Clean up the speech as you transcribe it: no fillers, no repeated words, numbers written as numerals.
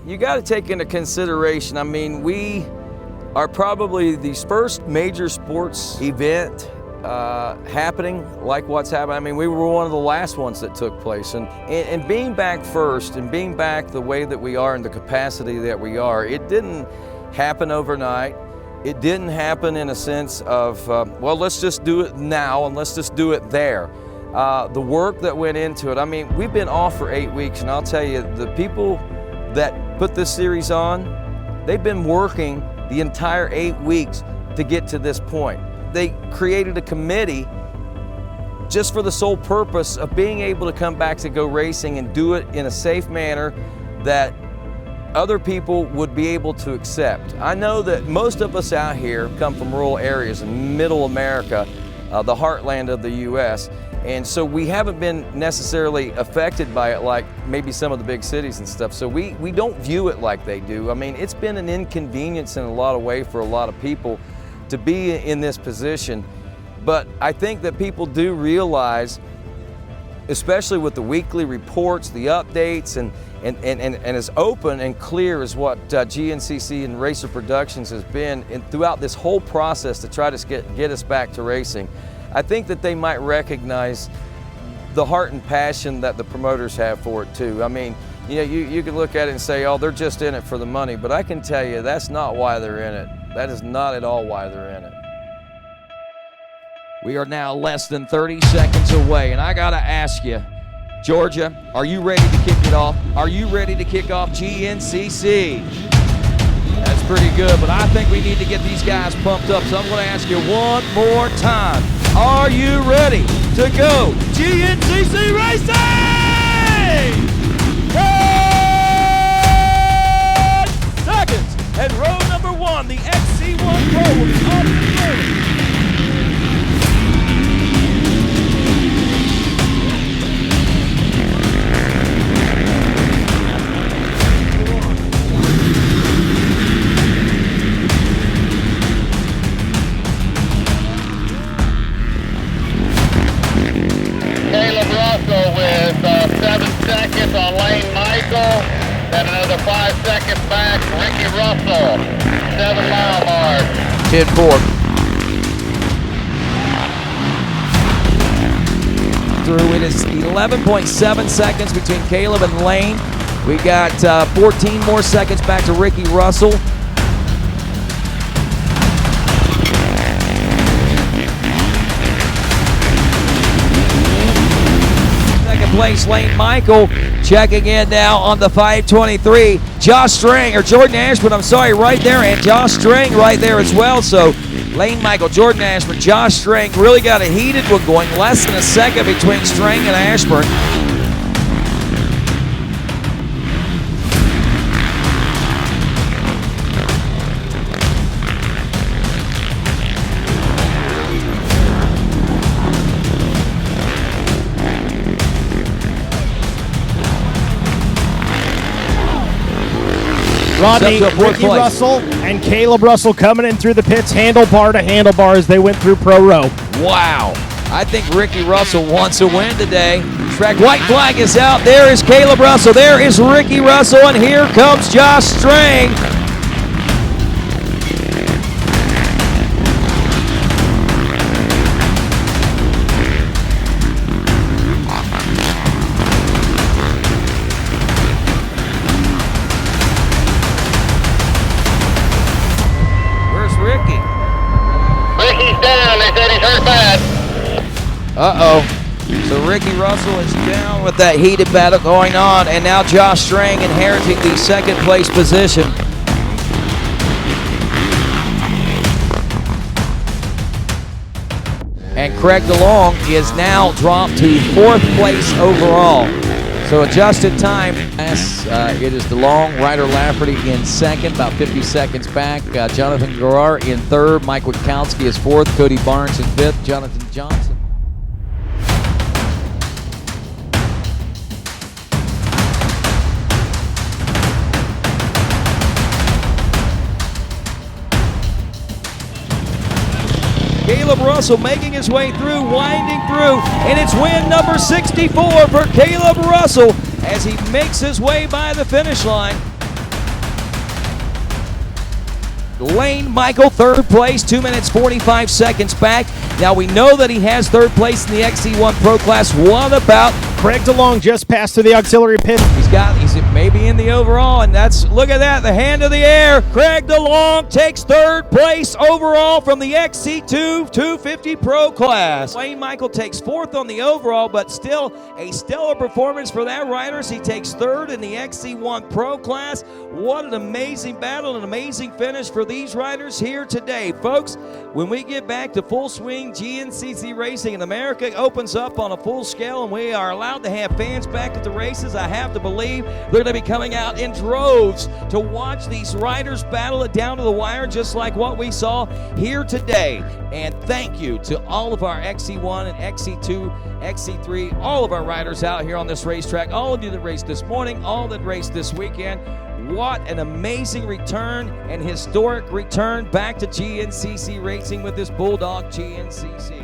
you got to take into consideration, I mean, we are probably the first major sports event happening like what's happening. I mean, we were one of the last ones that took place. And being back first and being back the way that we are in the capacity that we are, it didn't happen overnight. It didn't happen in a sense of, well, let's just do it now and let's just do it there. The work that went into it, I mean, we've been off for 8 weeks, and I'll tell you, the people that put this series on, they've been working the entire 8 weeks to get to this point. They created a committee just for the sole purpose of being able to come back to go racing and do it in a safe manner that other people would be able to accept. I know that most of us out here come from rural areas in middle America, the heartland of the U.S., and so we haven't been necessarily affected by it like maybe some of the big cities and stuff. So we don't view it like they do. I mean, it's been an inconvenience in a lot of ways for a lot of people to be in this position. But I think that people do realize, especially with the weekly reports, the updates, and as open and clear as what GNCC and Racer Productions has been throughout this whole process to try to get us back to racing, I think that they might recognize the heart and passion that the promoters have for it too. I mean, you know, you can look at it and say, oh, they're just in it for the money, but I can tell you that's not why they're in it. That is not at all why they're in it. We are now less than 30 seconds away, and I gotta ask you, Georgia, are you ready to kick it off? Are you ready to kick off GNCC? That's pretty good, but I think we need to get these guys pumped up, so I'm gonna ask you one more time. Are you ready to go GNCC racing? 10 seconds, and row number 1, the XC1 Pro will be off and rolling. With 7 seconds on Lane Michael, then another 5 seconds back, Ricky Russell, 7-mile mark. 10-4. Through it is 11.7 seconds between Caleb and Lane. We got 14 more seconds back to Ricky Russell. Place Lane Michael checking in now on the 523. Jordan Ashburn, I'm sorry, right there, and Josh String right there as well. So Lane Michael, Jordan Ashburn, Josh String really got a heated one going, less than a second between String and Ashburn. Rodney, Ricky Russell and Caleb Russell coming in through the pits, handlebar to handlebar as they went through pro row. Wow. I think Ricky Russell wants a win today. White flag is out. There is Caleb Russell. There is Ricky Russell, and here comes Josh String. Uh-oh. So Ricky Russell is down with that heated battle going on, and now Josh String inheriting the second place position. And Craig DeLong is now dropped to 4th place overall. So adjusted time, it is DeLong, Ryder Lafferty in 2nd, about 50 seconds back. Jonathan Garrar in 3rd, Mike Witkowski is 4th, Cody Barnes in 5th, Jonathan Johnson. Caleb Russell making his way through, winding through, and it's win number 64 for Caleb Russell as he makes his way by the finish line. Lane Michael, third place, 2 minutes 45 seconds back. Now we know that he has third place in the XC1 Pro Class. What about Craig DeLong just passed through the auxiliary pit. he's maybe in the overall, and look at that, the hand of the air. Craig DeLong takes third place overall from the XC2 250 Pro Class. Lane Michael takes fourth on the overall, but still a stellar performance for that rider. He takes third in the XC1 Pro Class. What an amazing battle, an amazing finish for these riders here today. Folks, when we get back to full swing, GNCC Racing in America opens up on a full scale, and we are allowed to have fans back at the races. I have to believe they're going to be coming out in droves to watch these riders battle it down to the wire, just like what we saw here today. And thank you to all of our XC1 and XC2, XC3, all of our riders out here on this racetrack, all of you that raced this morning, all that raced this weekend. What an amazing return and historic return back to GNCC Racing with this Bulldog GNCC.